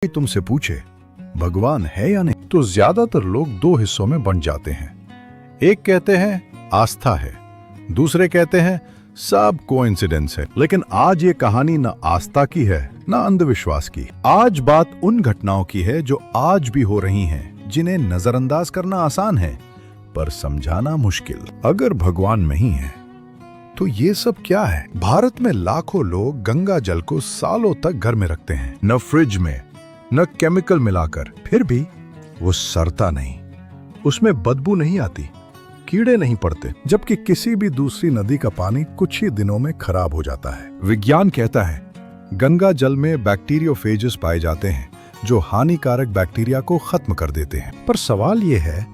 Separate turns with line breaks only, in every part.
कोई तुमसे पूछे भगवान है या नहीं तो ज्यादातर लोग दो हिस्सों में बंट जाते हैं। एक कहते हैं आस्था है, दूसरे कहते हैं सब कोइंसिडेंस है। लेकिन आज ये कहानी न आस्था की है न अंधविश्वास की। आज बात उन घटनाओं की है जो आज भी हो रही हैं, जिन्हें नजरअंदाज करना आसान है पर समझाना मुश्किल। अगर भगवान नहीं है तो ये सब क्या है? भारत में लाखों लोग गंगा जल को सालों तक घर में रखते हैं, न फ्रिज में न केमिकल मिलाकर, फिर भी वो सड़ता नहीं, उसमें बदबू नहीं आती, कीड़े नहीं पड़ते, जबकि किसी भी दूसरी नदी का पानी कुछ ही दिनों में खराब हो जाता है। विज्ञान कहता है गंगा जल में बैक्टीरियोफेजेस पाए जाते हैं जो हानिकारक बैक्टीरिया को खत्म कर देते हैं। पर सवाल ये है,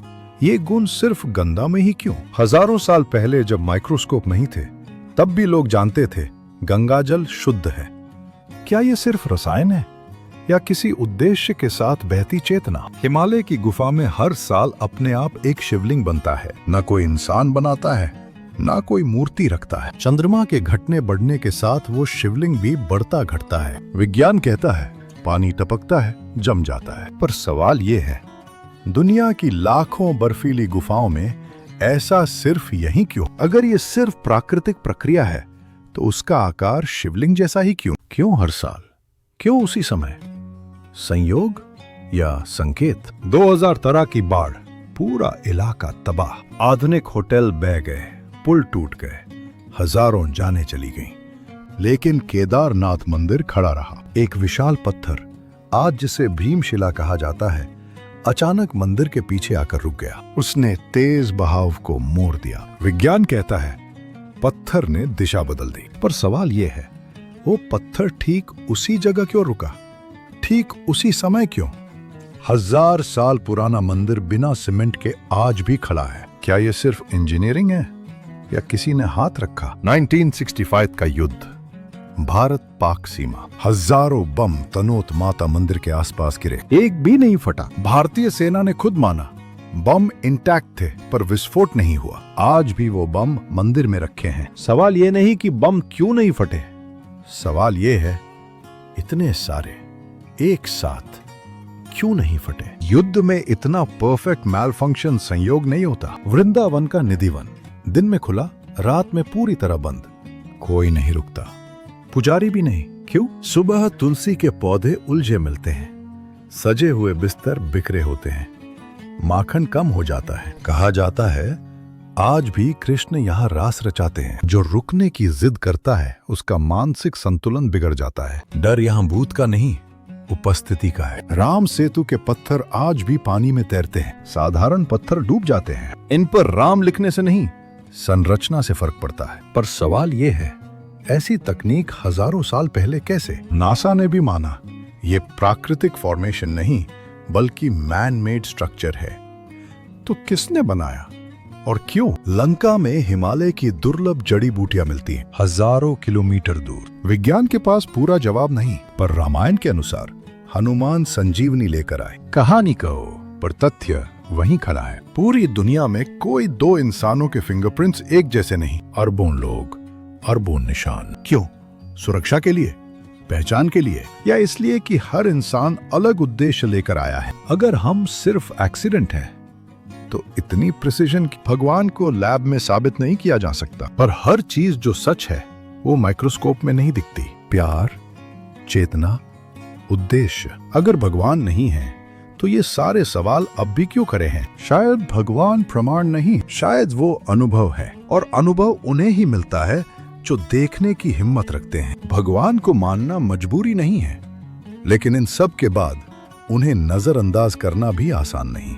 ये गुण सिर्फ गंगा में ही क्यों? हजारों साल पहले जब माइक्रोस्कोप नहीं थे तब भी लोग जानते थे गंगा जल शुद्ध है। क्या ये सिर्फ रसायन है या किसी उद्देश्य के साथ बहती चेतना? हिमालय की गुफा में हर साल अपने आप एक शिवलिंग बनता है। न कोई इंसान बनाता है, न कोई मूर्ति रखता है। चंद्रमा के घटने बढ़ने के साथ वो शिवलिंग भी बढ़ता घटता है। विज्ञान कहता है पानी टपकता है, जम जाता है। पर सवाल ये है, दुनिया की लाखों बर्फीली गुफाओं में ऐसा सिर्फ यही क्यों? अगर ये सिर्फ प्राकृतिक प्रक्रिया है तो उसका आकार शिवलिंग जैसा ही क्यों? क्यों हर साल? क्यों उसी समय? संयोग या संकेत? 2013 की बाढ़, पूरा इलाका तबाह, आधुनिक होटल बह गए, पुल टूट गए, हजारों जानें चली गईं। लेकिन केदारनाथ मंदिर खड़ा रहा। एक विशाल पत्थर, आज जिसे भीमशिला कहा जाता है, अचानक मंदिर के पीछे आकर रुक गया। उसने तेज बहाव को मोड़ दिया। विज्ञान कहता है पत्थर ने दिशा बदल दी। पर सवाल यह है, वो पत्थर ठीक उसी जगह क्यों रुका? ठीक उसी समय क्यों? 1000 साल पुराना मंदिर बिना सीमेंट के आज भी खड़ा है। क्या यह सिर्फ इंजीनियरिंग है या किसी ने हाथ रखा? 1965 का युद्ध, भारत पाक सीमा, हजारों बम तनोत माता मंदिर के आसपास गिरे, एक भी नहीं फटा। भारतीय सेना ने खुद माना बम इंटैक्ट थे पर विस्फोट नहीं हुआ। आज भी वो बम मंदिर में रखे हैं। सवाल ये नहीं कि बम क्यों नहीं फटे, सवाल ये है इतने सारे एक साथ क्यों नहीं फटे? युद्ध में इतना परफेक्ट मैलफंक्शन संयोग नहीं होता। वृंदावन का निधिवन, दिन में खुला, रात में पूरी तरह बंद, कोई नहीं रुकता, पुजारी भी नहीं। क्यों? सुबह तुलसी के पौधे उलझे मिलते हैं, सजे हुए बिस्तर बिखरे होते हैं, माखन कम हो जाता है। कहा जाता है आज भी कृष्ण यहाँ रास रचाते हैं। जो रुकने की जिद करता है उसका मानसिक संतुलन बिगड़ जाता है। डर यहाँ भूत का नहीं, उपस्थिति का है। राम सेतु के पत्थर आज भी पानी में तैरते हैं। साधारण पत्थर डूब जाते हैं। इन पर राम लिखने से नहीं, संरचना से फर्क पड़ता है। पर सवाल ये है, ऐसी तकनीक हजारों साल पहले कैसे? नासा ने भी माना ये प्राकृतिक फॉर्मेशन नहीं बल्कि मैन मेड स्ट्रक्चर है। तो किसने बनाया और क्यों? लंका में हिमालय की दुर्लभ जड़ी बूटियां मिलती हैं, हजारों किलोमीटर दूर। विज्ञान के पास पूरा जवाब नहीं, पर रामायण के अनुसार हनुमान संजीवनी लेकर आए। कहानी कहो पर तथ्य वहीं खड़ा है। पूरी दुनिया में कोई दो इंसानों के फिंगरप्रिंट्स एक जैसे नहीं, अरबों लोग, अरबों निशान। क्यों? सुरक्षा के लिए, पहचान के लिए, या इसलिए कि हर इंसान अलग उद्देश्य लेकर आया है? अगर हम सिर्फ एक्सीडेंट हैं तो इतनी प्रिसिजन भगवान को लैब में साबित नहीं किया जा सकता। पर हर चीज जो सच है वो माइक्रोस्कोप में नहीं दिखती। प्यार, चेतना, उद्देश्य। अगर भगवान नहीं है तो ये सारे सवाल अब भी क्यों खड़े हैं? शायद भगवान प्रमाण नहीं, शायद वो अनुभव है, और अनुभव उन्हें ही मिलता है जो देखने की हिम्मत रखते हैं। भगवान को मानना मजबूरी नहीं है, लेकिन इन सब के बाद उन्हें नजरअंदाज करना भी आसान नहीं।